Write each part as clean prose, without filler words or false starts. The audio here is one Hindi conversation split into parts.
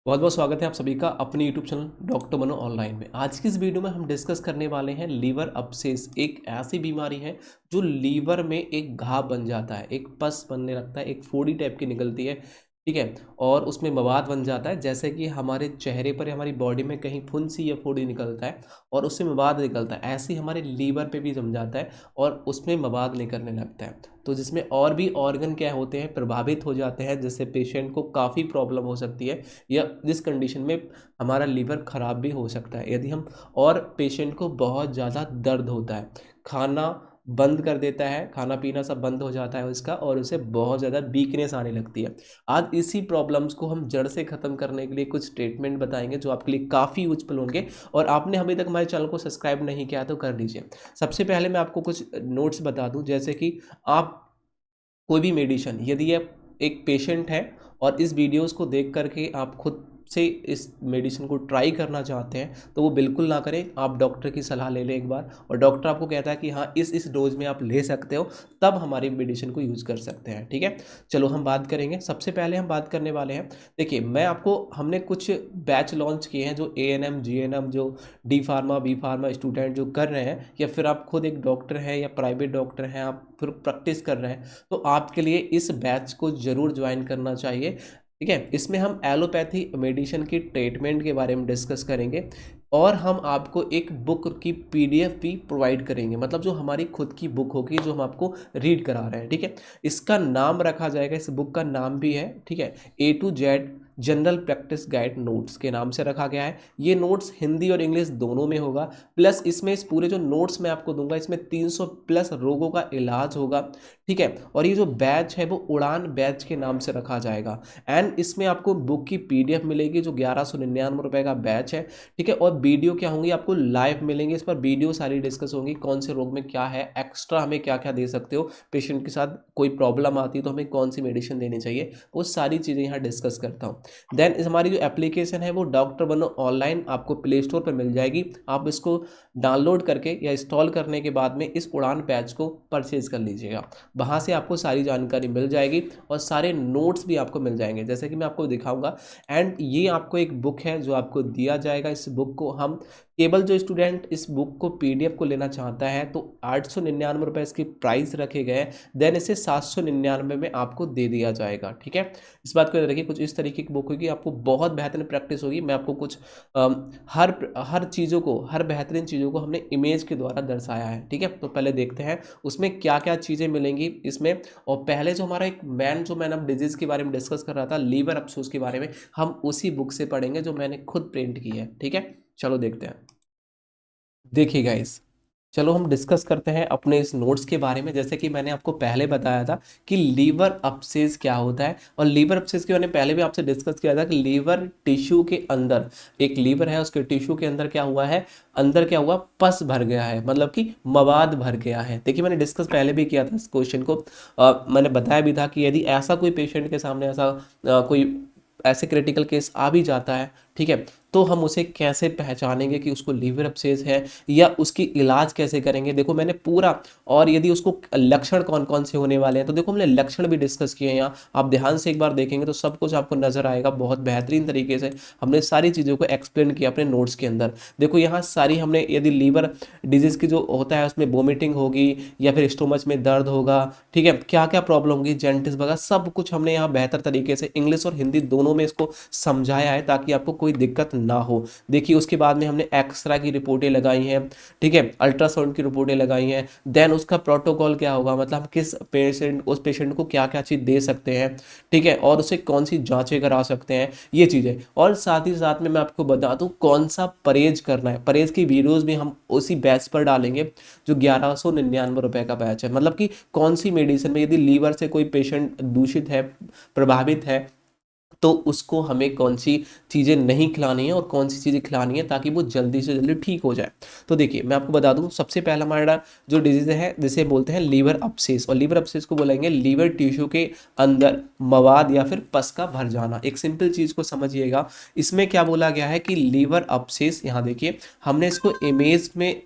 बहुत बहुत स्वागत है आप सभी का अपने YouTube चैनल डॉक्टर मनो ऑनलाइन में। आज की इस वीडियो में हम डिस्कस करने वाले हैं लीवर अब्सेस। एक ऐसी बीमारी है जो लीवर में एक घाव बन जाता है, एक पस बनने लगता है, एक फोड़ी टाइप की निकलती है, ठीक है। और उसमें मवाद बन जाता है, जैसे कि हमारे चेहरे पर या हमारी बॉडी में कहीं फुंसी या फोड़ी निकलता है और उससे मवाद निकलता है, ऐसे ही हमारे लीवर पे भी जम जाता है और उसमें मवाद निकलने लगता है। तो जिसमें और भी ऑर्गन क्या होते हैं, प्रभावित हो जाते हैं, जिससे पेशेंट को काफ़ी प्रॉब्लम हो सकती है या जिस कंडीशन में हमारा लीवर ख़राब भी हो सकता है यदि हम। और पेशेंट को बहुत ज़्यादा दर्द होता है, खाना बंद कर देता है, खाना पीना सब बंद हो जाता है उसका, और उसे बहुत ज़्यादा वीकनेस आने लगती है। आज इसी प्रॉब्लम्स को हम जड़ से ख़त्म करने के लिए कुछ ट्रीटमेंट बताएंगे जो आपके लिए काफ़ी यूजफुल होंगे। और आपने अभी तक हमारे चैनल को सब्सक्राइब नहीं किया तो कर लीजिए। सबसे पहले मैं आपको कुछ नोट्स बता दूं, जैसे कि आप कोई भी मेडिसिन, यदि आप एक पेशेंट है और इस वीडियोस को देख करके आप खुद से इस मेडिसिन को ट्राई करना चाहते हैं तो वो बिल्कुल ना करें। आप डॉक्टर की सलाह ले लें एक बार, और डॉक्टर आपको कहता है कि हाँ इस डोज में आप ले सकते हो, तब हमारी मेडिसिन को यूज़ कर सकते हैं, ठीक है। चलो हम बात करेंगे। सबसे पहले हम बात करने वाले हैं, देखिए मैं आपको, हमने कुछ बैच लॉन्च किए हैं जो ANM GNM, जो D pharma B pharma student जो कर रहे हैं, या फिर आप खुद एक डॉक्टर हैं या प्राइवेट डॉक्टर हैं, आप फिर प्रैक्टिस कर रहे हैं, तो आपके लिए इस बैच को ज़रूर ज्वाइन करना चाहिए, ठीक है। इसमें हम एलोपैथी मेडिसिन की ट्रीटमेंट के बारे में डिस्कस करेंगे, और हम आपको एक बुक की PDF भी प्रोवाइड करेंगे, मतलब जो हमारी खुद की बुक होगी जो हम आपको रीड करा रहे हैं, ठीक है। इसका नाम रखा जाएगा, इस बुक का नाम भी है, ठीक है, A to Z general practice guide notes के नाम से रखा गया है। ये नोट्स हिंदी और इंग्लिश दोनों में होगा, प्लस इसमें इस पूरे जो नोट्स मैं आपको दूंगा इसमें 300 प्लस रोगों का इलाज होगा, ठीक है। और ये जो बैच है वो उड़ान बैच के नाम से रखा जाएगा। एंड इसमें आपको बुक की PDF मिलेगी जो 1199 रुपये का बैच है, ठीक है। और वीडियो क्या होंगी, आपको लाइव मिलेंगे, इस पर वीडियो सारी डिस्कस होंगी, कौन से रोग में क्या है, एक्स्ट्रा हमें क्या क्या दे सकते हो, पेशेंट के साथ कोई प्रॉब्लम आती है तो हमें कौन सी मेडिसिन देनी चाहिए, वो सारी चीज़ें यहाँ डिस्कस करता हूँ। देन इस हमारी जो एप्लीकेशन है वो डॉक्टर बनो ऑनलाइन आपको प्ले स्टोर पर मिल जाएगी। आप इसको डाउनलोड करके या इंस्टॉल करने के बाद में इस उड़ान बैच को परचेज कर लीजिएगा। वहाँ से आपको सारी जानकारी मिल जाएगी और सारे नोट्स भी आपको मिल जाएंगे, जैसे कि मैं आपको दिखाऊंगा। एंड ये आपको एक बुक है जो आपको दिया जाएगा। इस बुक को हम केवल, जो स्टूडेंट इस बुक को PDF को लेना चाहता है तो 899 रुपये इसकी प्राइस रखे गए हैं। देन इसे 799 में आपको दे दिया जाएगा, ठीक है। इस बात को याद रखिए, कुछ इस तरीके की बुक होगी, आपको बहुत बेहतरीन प्रैक्टिस होगी। मैं आपको कुछ हर हर चीज़ों को, हर बेहतरीन चीज़ों को हमने इमेज के द्वारा दर्शाया है, ठीक है। तो पहले देखते हैं उसमें क्या क्या चीज़ें मिलेंगी इसमें। और पहले जो हमारा एक जो मैंने अब डिजीज़ के बारे में डिस्कस कर रहा था, लीवर अफसोस के बारे में, हम उसी बुक से पढ़ेंगे जो मैंने खुद प्रिंट की है, ठीक है। चलो देखते हैं। देखिए गाइस, चलो हम डिस्कस करते हैं अपने इस नोट्स के बारे में। जैसे कि मैंने आपको पहले बताया था कि लीवर अब्सेस क्या होता है, और लीवर अब्सेस के बारे में पहले भी आपसे डिस्कस किया था कि लीवर टिश्यू के अंदर, एक लीवर है उसके टिश्यू के अंदर क्या हुआ है, अंदर क्या हुआ, पस भर गया है, मतलब कि मवाद भर गया है। देखिए मैंने डिस्कस पहले भी किया था इस क्वेश्चन को, मैंने बताया भी था कि यदि ऐसा कोई पेशेंट के सामने ऐसा कोई ऐसे क्रिटिकल केस आ भी जाता है, ठीक है, तो हम उसे कैसे पहचानेंगे कि उसको लीवर अब्सेस है, या उसकी इलाज कैसे करेंगे। देखो मैंने पूरा, और यदि उसको लक्षण कौन कौन से होने वाले हैं तो देखो हमने लक्षण भी डिस्कस किए हैं यहाँ। आप ध्यान से एक बार देखेंगे तो सब कुछ आपको नजर आएगा, बहुत बेहतरीन तरीके से हमने सारी चीज़ों को एक्सप्लेन किया अपने नोट्स के अंदर। देखो यहाँ सारी हमने, यदि लीवर डिजीज की जो होता है उसमें वोमिटिंग होगी या फिर स्टोमच में दर्द होगा, ठीक है, क्या क्या प्रॉब्लम होगी, जेंटिस वगैरह, सब कुछ हमने यहाँ बेहतर तरीके से इंग्लिश और हिंदी दोनों में इसको समझाया है ताकि आपको कोई दिक्कत ना हो। देखिए उसके बाद में हमने एक्सरा की रिपोर्टें लगाई हैं, ठीक है, अल्ट्रासाउंड की रिपोर्टें लगाई हैं। देन उसका प्रोटोकॉल क्या होगा, मतलब हम किस पेशेंट, उस पेशेंट को क्या क्या चीज़ दे सकते हैं, ठीक है, और उसे कौन सी जांचें करा सकते हैं, ये चीज़ें। और साथ ही साथ में मैं आपको बता दूं कौन सा परहेज करना है। परहेज की वीडियोस भी हम उसी बैच पर डालेंगे जो 1199 रुपये का बैच है, मतलब कि कौन सी मेडिसिन में यदि लीवर से कोई पेशेंट दूषित है, प्रभावित है, तो उसको हमें कौन सी चीज़ें नहीं खिलानी है और कौन सी चीज़ें खिलानी है ताकि वो जल्दी से जल्दी ठीक हो जाए। तो देखिए मैं आपको बता दूं, सबसे पहला हमारा जो डिजीज है जिसे बोलते हैं लीवर अब्सेस, और लीवर अब्सेस को बोलेंगे लीवर टिश्यू के अंदर मवाद या फिर पस का भर जाना। एक सिंपल चीज़ को समझिएगा, इसमें क्या बोला गया है कि लीवर अब्सेस, यहाँ देखिए हमने इसको इमेज में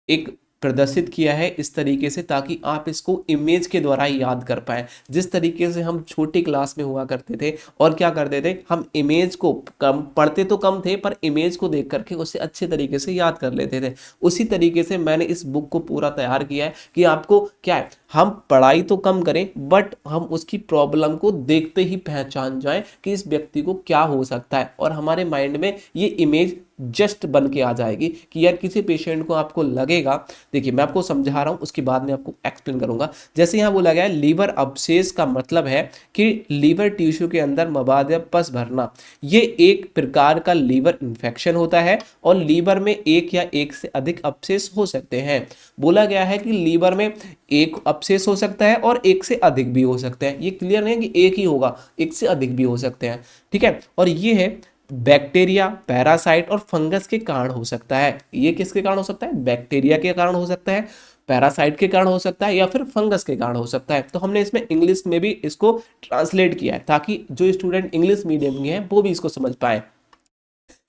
एक प्रदर्शित किया है इस तरीके से ताकि आप इसको इमेज के द्वारा याद कर पाए। जिस तरीके से हम छोटी क्लास में हुआ करते थे और क्या करते थे, हम इमेज को कम पढ़ते तो कम थे पर इमेज को देख करके उसे अच्छे तरीके से याद कर लेते थे। उसी तरीके से मैंने इस बुक को पूरा तैयार किया है कि आपको क्या है, हम पढ़ाई तो कम करें बट हम उसकी प्रॉब्लम को देखते ही पहचान जाएं कि इस व्यक्ति को क्या हो सकता है, और हमारे माइंड में ये इमेज जस्ट बन के आ जाएगी कि यार किसी पेशेंट को आपको लगेगा। देखिए मैं आपको समझा रहा हूं, उसके बाद में आपको एक्सप्लेन करूंगा। जैसे यहाँ बोला गया है लीवर अब्सेस का मतलब है कि लीवर टिश्यू के अंदर मवाद या पस भरना। ये एक प्रकार का लीवर इन्फेक्शन होता है और लीवर में एक या एक से अधिक अब्सेस हो सकते हैं। बोला गया है कि लीवर में एक अब्सेस हो सकता है और एक से अधिक भी हो सकते हैं। ये क्लियर नहीं है कि एक ही होगा, एक से अधिक भी हो सकते हैं, ठीक है। और ये है बैक्टीरिया, पैरासाइट और फंगस के कारण हो सकता है। ये किसके कारण हो सकता है, बैक्टीरिया के कारण हो सकता है, पैरासाइट के कारण हो सकता है या फिर फंगस के कारण हो सकता है। तो हमने इसमें इंग्लिश में भी इसको ट्रांसलेट किया है ताकि जो स्टूडेंट इंग्लिश मीडियम के हैं वो भी इसको समझ पाए।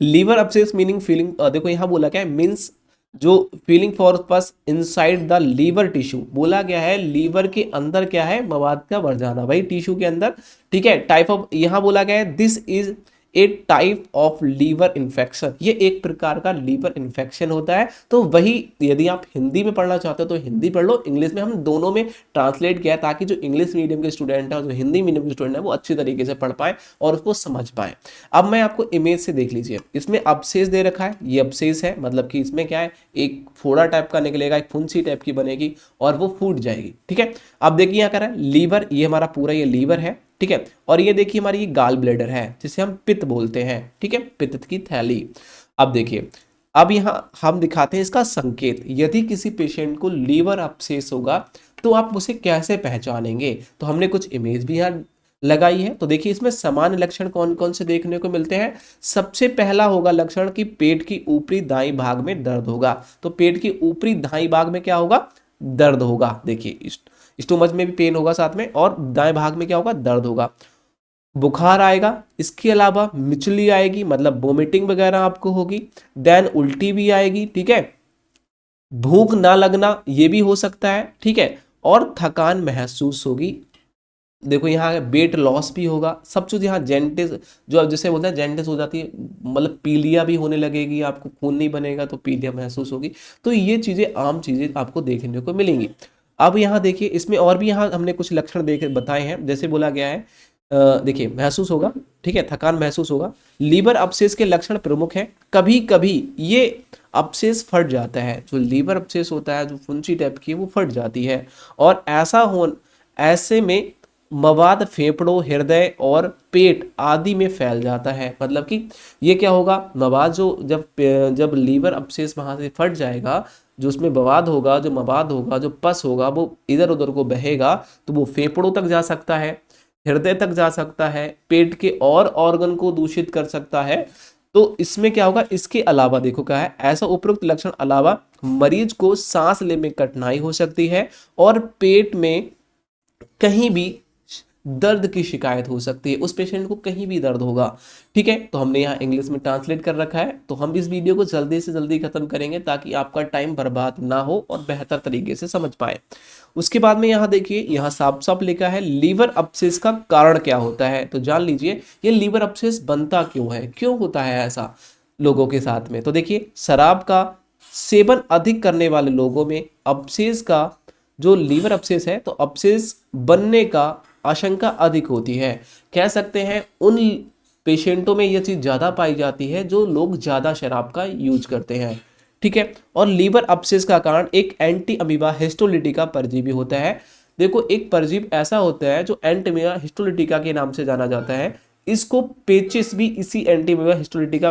लीवर अब्सेस मीनिंग फीलिंग, देखो यहाँ बोला क्या है, मीन्स जो फीलिंग फॉर पस इनसाइड द लीवर टिश्यू। बोला गया है लीवर के अंदर क्या है, मवाद का बढ़ जाना भाई टिश्यू के अंदर, ठीक है। टाइप ऑफ, यहाँ बोला गया है this is a type of liver infection. ये एक प्रकार का लीवर इन्फेक्शन होता है। तो वही यदि आप हिंदी में पढ़ना चाहते हो तो हिंदी पढ़ लो, इंग्लिश में हम दोनों में ट्रांसलेट किया है ताकि जो इंग्लिश मीडियम के स्टूडेंट है और जो हिंदी मीडियम के स्टूडेंट है वो अच्छी तरीके से पढ़ पाए और उसको समझ पाए। अब मैं आपको इमेज से देख लीजिए, इसमें अब्सेस दे रखा है, ये अब्सेस है, मतलब कि इसमें क्या है, एक फोड़ा टाइप का निकलेगा, एक फुंसी टाइप की बनेगी और वो फूट जाएगी, ठीक है। अब देखिए यहाँ कर रहा है लीवर, ये हमारा पूरा ये लीवर है, ठीक है। और ये देखिए हमारी ये गाल ब्लेडर है जिसे हम पित्त बोलते हैं, ठीक है, पित्त की थैली। अब देखिए, अब यहाँ हम दिखाते हैं इसका संकेत। यदि किसी पेशेंट को लीवर अब्सेस होगा तो आप उसे कैसे पहचानेंगे, तो हमने कुछ इमेज भी यहाँ लगाई है। तो देखिए इसमें सामान्य लक्षण कौन कौन से देखने को मिलते हैं। सबसे पहला होगा लक्षण कि पेट की ऊपरी दाईं भाग में दर्द होगा। तो पेट की ऊपरी दाईं भाग में क्या होगा, दर्द होगा। देखिए स्टोमच में भी पेन होगा साथ में, और दाएं भाग में क्या होगा, दर्द होगा। बुखार आएगा, इसके अलावा मिचली आएगी, मतलब वोमिटिंग वगैरह आपको होगी। देन उल्टी भी आएगी, ठीक है। भूख ना लगना ये भी हो सकता है, ठीक है। और थकान महसूस होगी। देखो यहाँ वेट लॉस भी होगा। सब चीज़ यहाँ जेंटिस, जो अब जैसे बोलते हैं जेंटिस हो जाती है, मतलब पीलिया भी होने लगेगी, आपको खून नहीं बनेगा तो पीलिया महसूस होगी। तो ये चीज़ें आम चीज़ें आपको देखने को मिलेंगी। अब यहाँ देखिए इसमें और भी यहाँ हमने कुछ लक्षण देख बताए हैं। जैसे बोला गया है, देखिए महसूस होगा, ठीक है, थकान महसूस होगा। लीवर अब्सेस के लक्षण प्रमुख हैं। कभी कभी ये अब्सेस फट जाता है, जो लीवर अब्सेस होता है, जो फुंसी टाइप की वो फट जाती है। और ऐसे में मवाद फेफड़ों, हृदय और पेट आदि में फैल जाता है। मतलब कि ये क्या होगा, मवाद जो जब लीवर अब्सेस वहाँ से फट जाएगा, जो उसमें मवाद होगा, जो पस होगा वो इधर उधर को बहेगा, तो वो फेफड़ों तक जा सकता है, हृदय तक जा सकता है, पेट के और ऑर्गन को दूषित कर सकता है। तो इसमें क्या होगा, इसके अलावा देखो क्या है, ऐसा उपरोक्त लक्षण अलावा मरीज को सांस लेने में कठिनाई हो सकती है और पेट में कहीं भी दर्द की शिकायत हो सकती है। उस पेशेंट को कहीं भी दर्द होगा, ठीक है। तो हमने यहाँ इंग्लिश में ट्रांसलेट कर रखा है। तो हम इस वीडियो को जल्दी से जल्दी खत्म करेंगे ताकि आपका टाइम बर्बाद ना हो और बेहतर तरीके से समझ पाए। उसके बाद में यहाँ देखिए, यहाँ साफ साफ लिखा है लीवर अब्सेस का कारण क्या होता है। तो जान लीजिए ये लीवर अब्सेस बनता क्यों है, क्यों होता है ऐसा लोगों के साथ में। तो देखिए शराब का सेवन अधिक करने वाले लोगों में अब्सेस का, जो लीवर अब्सेस है, तो अब्सेस बनने का आशंका अधिक होती है। कह सकते हैं उन पेशेंटों में यह चीज़ ज़्यादा पाई जाती है जो लोग ज़्यादा शराब का यूज करते हैं, ठीक है। और लीवर अब्सेस का कारण एक एंटी अमीबा हिस्टोलिटिका परजीवी होता है। देखो एक परजीव ऐसा होता है जो एंटी अमीबा हिस्टोलिटिका के नाम से जाना जाता है। इसको पेचिस भी इसी एंटी अमीबा हिस्टोलिटिका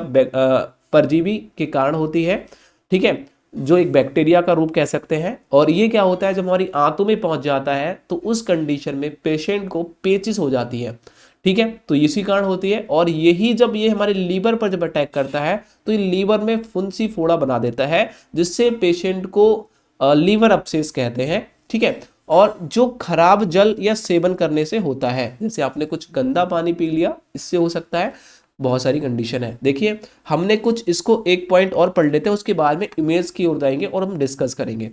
परजीवी के कारण होती है, ठीक है, जो एक बैक्टीरिया का रूप कह सकते हैं। और ये क्या होता है, जब हमारी आंतों में पहुंच जाता है तो उस कंडीशन में पेशेंट को पेचिस हो जाती है, ठीक है। तो इसी कारण होती है। और यही जब ये हमारे लीवर पर जब अटैक करता है तो ये लीवर में फुंसी फोड़ा बना देता है, जिससे पेशेंट को लीवर अब्सेस कहते हैं, ठीक है। और जो खराब जल या सेवन करने से होता है, जैसे आपने कुछ गंदा पानी पी लिया, इससे हो सकता है। बहुत सारी कंडीशन है। देखिए हमने कुछ इसको एक पॉइंट और पढ़ लेते हैं, उसके बाद में इमेज की ओर जाएंगे और हम डिस्कस करेंगे।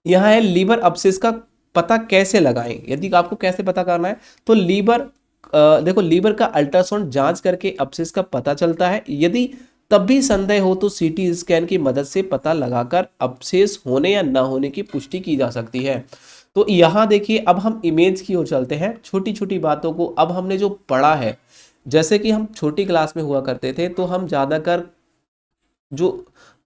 यहाँ है लीवर अपसेस का पता कैसे लगाएं। यदि आपको कैसे पता करना है तो देखो लीवर का अल्ट्रासाउंड जांच करके अपसेस का पता चलता है। यदि तब भी संदेह हो तो सीटी स्कैन की मदद से पता लगाकर अपसेस होने या ना होने की पुष्टि की जा सकती है। तो यहाँ देखिए अब हम इमेज की ओर चलते हैं। छोटी छोटी बातों को अब हमने जो पढ़ा है, जैसे कि हम छोटी क्लास में हुआ करते थे तो हम ज़्यादातर जो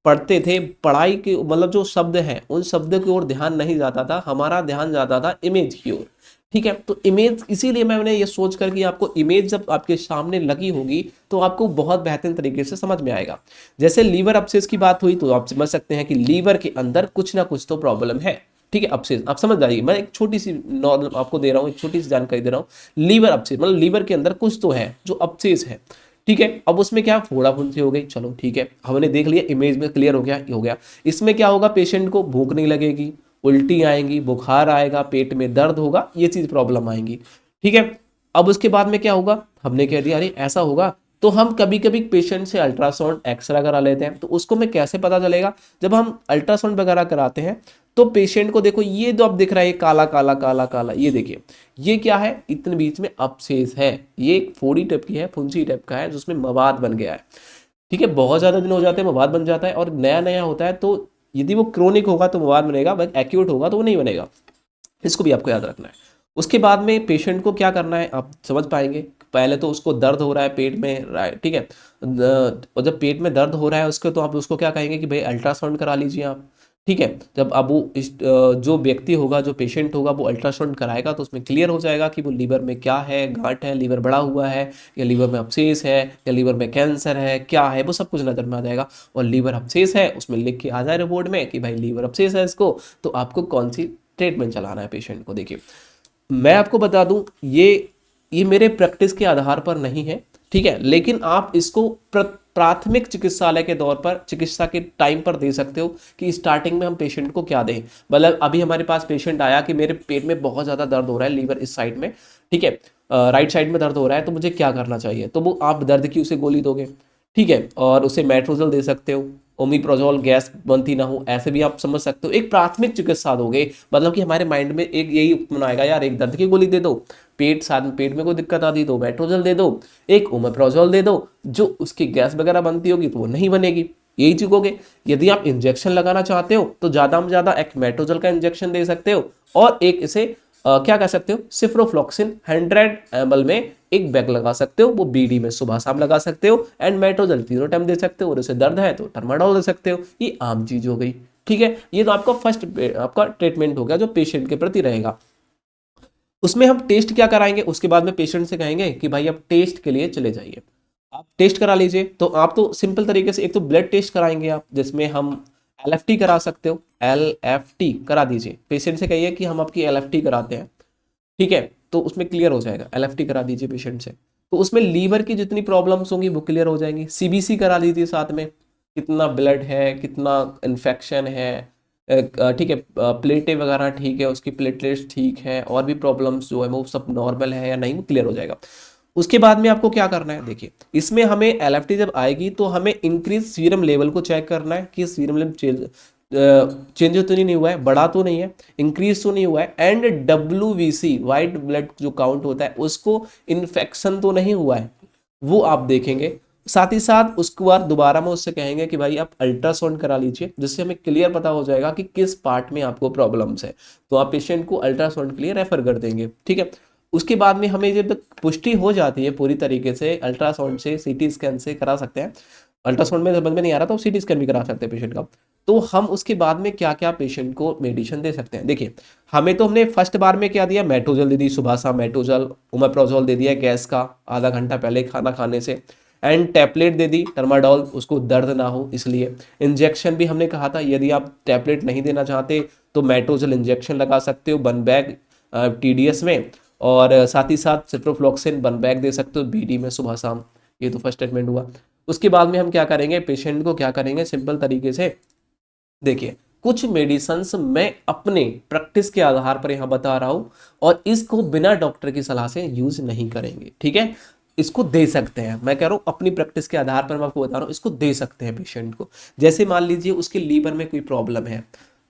पढ़ते थे, पढ़ाई के मतलब जो शब्द हैं उन शब्दों की ओर ध्यान नहीं जाता था, हमारा ध्यान जाता था इमेज की ओर। ठीक है, तो इमेज इसीलिए मैंने ये सोच कर कि आपको इमेज जब आपके सामने लगी होगी तो आपको बहुत बेहतरीन तरीके से समझ में आएगा। जैसे लीवर अपसेस की बात हुई तो आप समझ सकते हैं कि लीवर के अंदर कुछ ना कुछ तो प्रॉब्लम है। ठीक है, अपसेस आप समझ जाइए, मैं एक छोटी सी नॉर्मल आपको दे रहा हूँ, एक छोटी सी जानकारी दे रहा हूँ। लीवर अपसेस मतलब लीवर के अंदर कुछ तो है जो अपसेस है। ठीक है, अब उसमें क्या फोड़ा फुंसी हो गई, चलो ठीक है, हमने देख लिया, इमेज में क्लियर हो गया। इसमें क्या होगा, पेशेंट को भूख नहीं लगेगी, उल्टी आएंगी, बुखार आएगा, पेट में दर्द होगा, ये चीज प्रॉब्लम आएंगी। ठीक है, अब उसके बाद में क्या होगा, हमने कह दिया अरे ऐसा होगा, तो हम कभी कभी पेशेंट से अल्ट्रासाउंड एक्सरा करा लेते हैं। तो उसको में कैसे पता चलेगा, जब हम अल्ट्रासाउंड वगैरह कराते हैं तो पेशेंट को देखो ये जो अब दिख रहा है, ये काला काला काला काला, ये देखिए ये क्या है, इतने बीच में अपसेस है, ये एक फोड़ी टाइप की है, फुंसी टाइप का है जिसमें मवाद बन गया है। ठीक है, बहुत ज्यादा दिन हो जाते हैं मवाद बन जाता है, और नया नया होता है तो यदि वो क्रोनिक होगा तो मवाद बनेगा, बट एक्यूट होगा तो वो नहीं बनेगा। इसको भी आपको याद रखना है। उसके बाद में पेशेंट को क्या करना है आप समझ पाएंगे। पहले तो उसको दर्द हो रहा है पेट में, राइट, ठीक है, और जब पेट में दर्द हो रहा है उसके, तो आप उसको क्या कहेंगे कि भाई अल्ट्रासाउंड करा लीजिए आप। ठीक है, जब अब वो जो व्यक्ति होगा, जो पेशेंट होगा, वो अल्ट्रासाउंड कराएगा तो उसमें क्लियर हो जाएगा कि वो लीवर में क्या है, गांठ है, लीवर बड़ा हुआ है, या लीवर में अपसेस है, या लीवर में कैंसर है, क्या है, वो सब कुछ नजर में आ जाएगा। और लीवर अपसेस है उसमें लिख के आ जाए रिपोर्ट में कि भाई लीवर अपसेस है इसको, तो आपको कौन सी ट्रीटमेंट चलाना है पेशेंट को। देखिए मैं आपको बता दूं, ये मेरे प्रैक्टिस के आधार पर नहीं है, ठीक है, लेकिन आप इसको प्राथमिक चिकित्सालय के दौर पर, चिकित्सा के टाइम पर दे सकते हो कि स्टार्टिंग में हम पेशेंट को क्या दें। मतलब अभी हमारे पास पेशेंट आया कि मेरे पेट में बहुत ज़्यादा दर्द हो रहा है, लीवर इस साइड में, ठीक है, राइट साइड में दर्द हो रहा है, तो मुझे क्या करना चाहिए, तो वो आप दर्द की उसे गोली दोगे। ठीक है, और उसे मेट्रोजल दे सकते हो, ओमिप्रोजोल, गैस बनती ना हो, ऐसे भी आप समझ सकते हो, एक प्राथमिक चिकित्सा दोगे। मतलब कि हमारे माइंड में एक यही उपमन आएगा, यार एक दर्द की गोली दे दो, पेट साथ में पेट में कोई दिक्कत आती तो मेट्रोजल दे दो, एक ओमेप्रोजोल दे दो, जो उसकी गैस वगैरह बनती होगी तो वो नहीं बनेगी, यही चुकोगे। यदि आप इंजेक्शन लगाना चाहते हो तो ज़्यादा में ज़्यादा एक मेट्रोजल का इंजेक्शन दे सकते हो, और एक इसे क्या कर सकते हो, सिफ्रोफ्लॉक्सिन 100 ml में एक बैग लगा सकते हो, वो बीडी में सुबह शाम लगा सकते हो, एंड मेट्रोजल तीनों टाइम दे सकते हो, और उसे दर्द है तो टर्माडोल दे सकते हो। ये आम चीज हो गई। ठीक है, ये तो आपका फर्स्ट आपका ट्रीटमेंट हो गया जो पेशेंट के प्रति रहेगा। उसमें हम टेस्ट क्या कराएंगे, उसके बाद में पेशेंट से कहेंगे कि भाई आप टेस्ट के लिए चले जाइए, आप टेस्ट करा लीजिए। तो आप तो सिंपल तरीके से एक तो ब्लड टेस्ट कराएंगे आप, जिसमें हम एलएफटी करा सकते हो, एलएफटी करा दीजिए, पेशेंट से कहिए कि हम आपकी एलएफटी कराते हैं। ठीक है, तो उसमें क्लियर हो जाएगा, एलएफटी करा दीजिए पेशेंट से, तो उसमें लीवर की जितनी प्रॉब्लम्स होंगी वो क्लियर हो जाएंगी। सीबीसी करा दीजिए साथ में, कितना ब्लड है, कितना इन्फेक्शन है, ठीक है, प्लेटें वगैरह ठीक है, उसकी प्लेटलेट्स ठीक है, और भी प्रॉब्लम्स जो है वो सब नॉर्मल है या नहीं, वो क्लियर हो जाएगा। उसके बाद में आपको क्या करना है, देखिए इसमें हमें एलएफटी जब आएगी तो हमें इंक्रीज सीरम लेवल को चेक करना है कि सीरम लेवल चेंज तो नहीं हुआ है, बढ़ा तो नहीं है, इंक्रीज तो नहीं हुआ है, एंड डब्ल्यूबीसी वाइट ब्लड जो काउंट होता है उसको इन्फेक्शन तो नहीं हुआ है, वो आप देखेंगे। साथ ही साथ उसके बाद दोबारा में उससे कहेंगे कि भाई आप अल्ट्रासाउंड करा लीजिए, जिससे हमें क्लियर पता हो जाएगा कि किस पार्ट में आपको प्रॉब्लम्स है, तो आप पेशेंट को अल्ट्रासाउंड के लिए रेफर कर देंगे। ठीक है, उसके बाद में हमें जब तक पुष्टि हो जाती है पूरी तरीके से, अल्ट्रासाउंड से, सीटी स्कैन से करा सकते हैं, अल्ट्रासाउंड में समझ में नहीं आ रहा तो सीटी स्कैन भी करा सकते हैं पेशेंट का। तो हम उसके बाद में क्या क्या पेशेंट को मेडिसिन दे सकते हैं, देखिए हमें तो हमने फर्स्ट बार में क्या दिया, मेट्रोजल दे दी सुबह शाम, मेट्रोजल, ओमेप्रोजोल दे दिया गैस का आधा घंटा पहले खाना खाने से, एंड टैबलेट दे दी टर्माडोल, उसको दर्द ना हो इसलिए। इंजेक्शन भी हमने कहा था, यदि आप टैबलेट नहीं देना चाहते तो मेट्रोजल इंजेक्शन लगा सकते हो 1 बैग टीडीएस में, और साथ ही साथ सिप्रोफ्लॉक्सिन 1 बैग दे सकते हो बीडी में सुबह शाम। ये तो फर्स्ट ट्रीटमेंट हुआ। उसके बाद में हम क्या करेंगे, पेशेंट को क्या करेंगे, सिंपल तरीके से देखिए कुछ मेडिसिन्स मैं अपने प्रैक्टिस के आधार पर यहाँ बता रहा हूँ, और इसको बिना डॉक्टर की सलाह से यूज नहीं करेंगे। ठीक है, इसको दे सकते हैं, मैं कह रहा हूँ अपनी प्रैक्टिस के आधार पर मैं आपको बता रहा हूँ, इसको दे सकते हैं पेशेंट को। जैसे मान लीजिए उसके लीवर में कोई प्रॉब्लम है,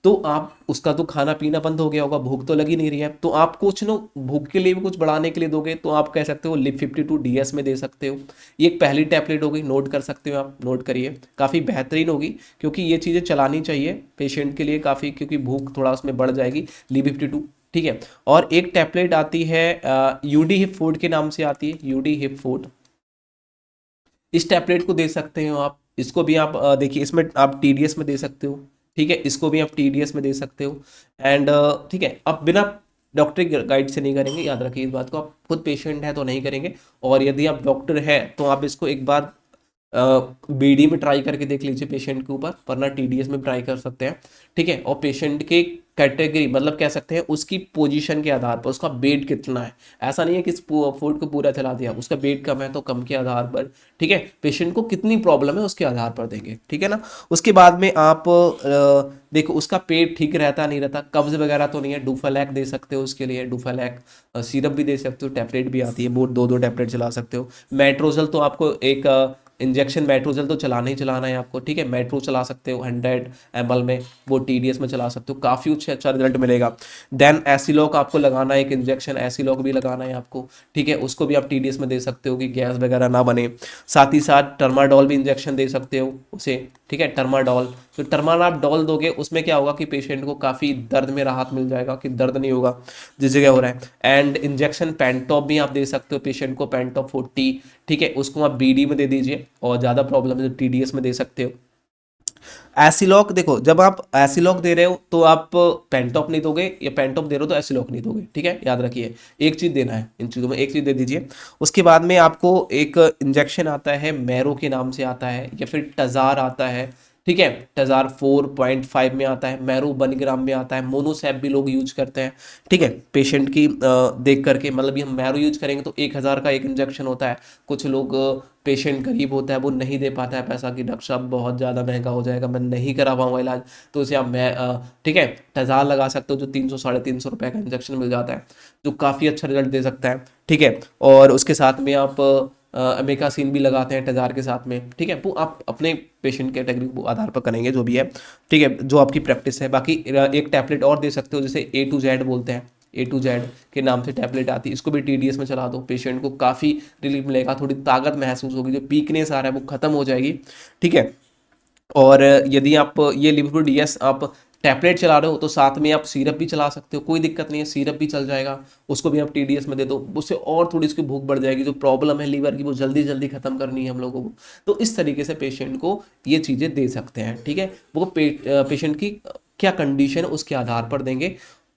तो आप उसका तो खाना पीना बंद हो गया होगा, भूख तो लगी नहीं रही है, तो आप कुछ ना भूख के लिए भी कुछ बढ़ाने के लिए दोगे तो आप कह सकते हो लिव 52 DS में दे सकते हो। ये एक पहली टैबलेट हो गई, नोट कर सकते हो आप, नोट करिए, काफ़ी बेहतरीन होगी, क्योंकि ये चीज़ें चलानी चाहिए पेशेंट के लिए काफ़ी, क्योंकि भूख थोड़ा उसमें बढ़ जाएगी, लिव 52, ठीक है। और एक टैबलेट आती है यूडी हिप फूड के नाम से आती है, यूडी हिप फूड, इस टैबलेट को दे सकते हो आप। इसको भी आप देखिए, इसमें आप TDS में दे सकते हो, ठीक है, इसको भी आप TDS में दे सकते हो। एंड ठीक है, आप बिना डॉक्टर गाइड से नहीं करेंगे, याद रखिए इस बात को, आप खुद पेशेंट हैं तो नहीं करेंगे। और यदि आप डॉक्टर हैं तो आप इसको एक बार BD में ट्राई करके देख लीजिए पेशेंट के ऊपर, वरना TDS में ट्राई कर सकते हैं, ठीक है। और पेशेंट के कैटेगरी, मतलब कह सकते हैं उसकी पोजीशन के आधार पर, उसका वेट कितना है, ऐसा नहीं है कि इस फूड को पूरा चला दिया, उसका वेट कम है तो कम के आधार पर, ठीक है, पेशेंट को कितनी प्रॉब्लम है उसके आधार पर देंगे, ठीक है ना। उसके बाद में आप देखो उसका पेट ठीक रहता नहीं रहता, कब्ज वगैरह तो नहीं है, डूफालैक दे सकते हो उसके लिए, डूफालैक सिरप भी दे सकते हो, टैबलेट भी आती है, वो दो दो टैबलेट चला सकते हो। मेट्रोजल तो आपको एक इंजेक्शन मेट्रोजल तो चलाना ही चलाना है आपको, ठीक है, मेट्रो चला सकते हो 100 ml में, वो TDS में चला सकते हो, काफ़ी अच्छा रिजल्ट मिलेगा। देन एसिलॉक आपको लगाना है, एक इंजेक्शन एसिलॉक भी लगाना है आपको, ठीक है, उसको भी आप TDS में दे सकते हो कि गैस वगैरह ना बने। साथ ही साथ टर्माडोल भी इंजेक्शन दे सकते हो उसे, ठीक है, टर्माडोल, तो टर्माल आप डॉल दोगे उसमें क्या होगा कि पेशेंट को काफ़ी दर्द में राहत मिल जाएगा, कि दर्द नहीं होगा जिस जगह हो रहा है। एंड इंजेक्शन पेंटॉप भी आप दे सकते हो पेशेंट को, पेंटॉप 40, ठीक है, उसको आप BD में दे दीजिए, और ज़्यादा प्रॉब्लम है तो TDS में दे सकते हो। एसिलॉक देखो, जब आप एसिलॉक दे रहे हो तो आप पेंटॉप नहीं दोगे, या पेंटॉप दे रहे हो तो एसिलॉक नहीं दोगे, ठीक है, याद रखिए एक चीज़ देना है, इन चीज़ों में एक चीज़ दे दीजिए। उसके बाद में आपको एक इंजेक्शन आता है, मैरो के नाम से आता है, या फिर टजार आता है, ठीक है, टजार 4.5 में आता है, मैरो 1 ग्राम में आता है, मोनोसैप भी लोग यूज करते हैं, ठीक है, पेशेंट की देख करके, मतलब ये हम मैरो यूज करेंगे तो 1,000 का एक इंजेक्शन होता है। कुछ लोग पेशेंट गरीब होता है, वो नहीं दे पाता है पैसा, कि डॉक्टर साहब बहुत ज़्यादा महंगा हो जाएगा, मैं नहीं करा पाऊंगा इलाज, तो उसे आप ठीक है, टजार लगा सकते हो, जो 300 साढ़े 300 रुपये का इंजेक्शन मिल जाता है, जो काफ़ी अच्छा रिजल्ट दे सकता है, ठीक है। और उसके साथ में आप अमेकासिन भी लगाते हैं टजार के साथ में, ठीक है, वो आप अपने पेशेंट कैटेगरी को आधार पर करेंगे जो भी है, ठीक है, जो आपकी प्रैक्टिस है। बाकी एक टैबलेट और दे सकते हो, जैसे A to Z बोलते हैं, A to Z के नाम से टैबलेट आती है, इसको भी TDS में चला दो, पेशेंट को काफ़ी रिलीफ मिलेगा, थोड़ी ताकत महसूस होगी, जो वीकनेस आ रहा है वो खत्म हो जाएगी, ठीक है। और यदि आप ये लिविड आप टैबलेट चला रहे हो तो साथ में आप सिरप भी चला सकते हो, कोई दिक्कत नहीं है, सिरप भी चल जाएगा, उसको भी आप TDS में दे दो, उससे और थोड़ी उसकी भूख बढ़ जाएगी, जो प्रॉब्लम है लीवर की वो जल्दी जल्दी खत्म करनी है हम लोगों को। तो इस तरीके से पेशेंट को ये चीज़ें दे सकते हैं, ठीक है, वो पेशेंट की क्या कंडीशन है उसके आधार पर देंगे।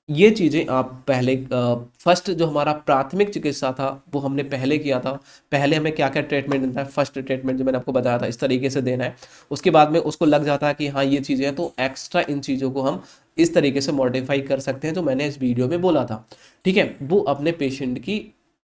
ये चीज़ें आप पहले फर्स्ट जो हमारा प्राथमिक चिकित्सा था वो हमने पहले किया था, पहले हमें क्या क्या ट्रीटमेंट देना है, फर्स्ट ट्रीटमेंट जो मैंने आपको बताया था इस तरीके से देना है। उसके बाद में उसको लग जाता है कि हाँ ये चीज़ें हैं, तो एक्स्ट्रा इन चीज़ों को हम इस तरीके से मॉडिफाई कर सकते हैं जो मैंने इस वीडियो में बोला था, ठीक है। वो अपने पेशेंट की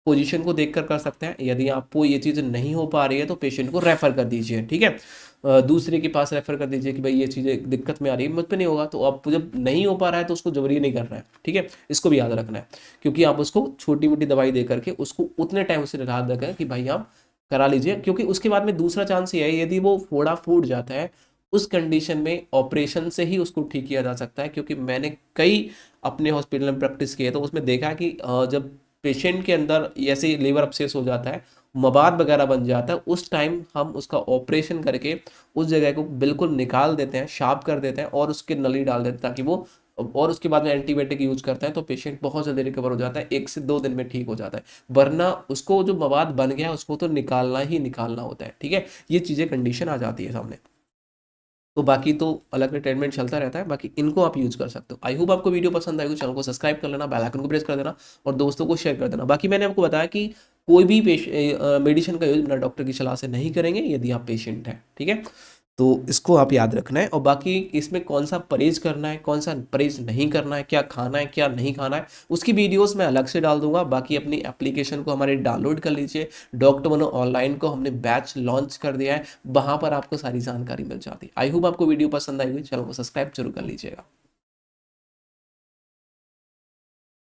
पोजीशन को देखकर कर सकते हैं, यदि आपको ये चीज़ नहीं हो पा रही है तो पेशेंट को रेफ़र कर दीजिए, ठीक है, दूसरे के पास रेफ़र कर दीजिए कि भाई ये चीज़ें दिक्कत में आ रही है, मुझ पे नहीं होगा, तो आप जब नहीं हो पा रहा है तो उसको जबरी नहीं करना है, ठीक है, इसको भी याद रखना है, क्योंकि आप उसको छोटी मोटी दवाई दे करके उसको उतने टाइम से राहत देकर कि भाई आप करा लीजिए, क्योंकि उसके बाद में दूसरा चांस ये है, यदि वो फोड़ा फूट जाता है उस कंडीशन में ऑपरेशन से ही उसको ठीक किया जा सकता है, क्योंकि मैंने कई अपने हॉस्पिटल में प्रैक्टिस की है तो उसमें देखा है कि जब पेशेंट के अंदर ऐसे लीवर अपसेस हो जाता है, मवाद वगैरह बन जाता है, उस टाइम हम उसका ऑपरेशन करके उस जगह को बिल्कुल निकाल देते हैं, शार्प कर देते हैं और उसके नली डाल देते हैं ताकि वो, और उसके बाद में एंटीबायोटिक यूज करते हैं तो पेशेंट बहुत जल्दी रिकवर हो जाता है, 1 से 2 दिन में ठीक हो जाता है। वरना उसको जो मवाद बन गया उसको तो निकालना ही निकालना होता है, ठीक है, ये चीज़ें कंडीशन आ जाती है सामने। तो बाकी तो अलग अलग ट्रीटमेंट चलता रहता है, बाकी इनको आप यूज़ कर सकते हो। आई होप आपको वीडियो पसंद आएगी, चैनल को सब्सक्राइब कर लेना, बेल आइकन को प्रेस कर देना और दोस्तों को शेयर कर देना। बाकी मैंने आपको बताया कि कोई भी मेडिसिन का यूज बिना डॉक्टर की सलाह से नहीं करेंगे यदि आप पेशेंट हैं, ठीक है, तो इसको आप याद रखना है। और बाकी इसमें कौन सा परहेज करना है, कौन सा परहेज नहीं करना है, क्या खाना है क्या नहीं खाना है, उसकी वीडियोस मैं अलग से डाल दूंगा। बाकी अपनी एप्लीकेशन को हमारे डाउनलोड कर लीजिए, डॉक्टर मनो ऑनलाइन को हमने बैच लॉन्च कर दिया है, वहाँ पर आपको सारी जानकारी मिल जाती है। आई होप आपको वीडियो पसंद आई हुई, चैनल को सब्सक्राइब जरूर कर लीजिएगा।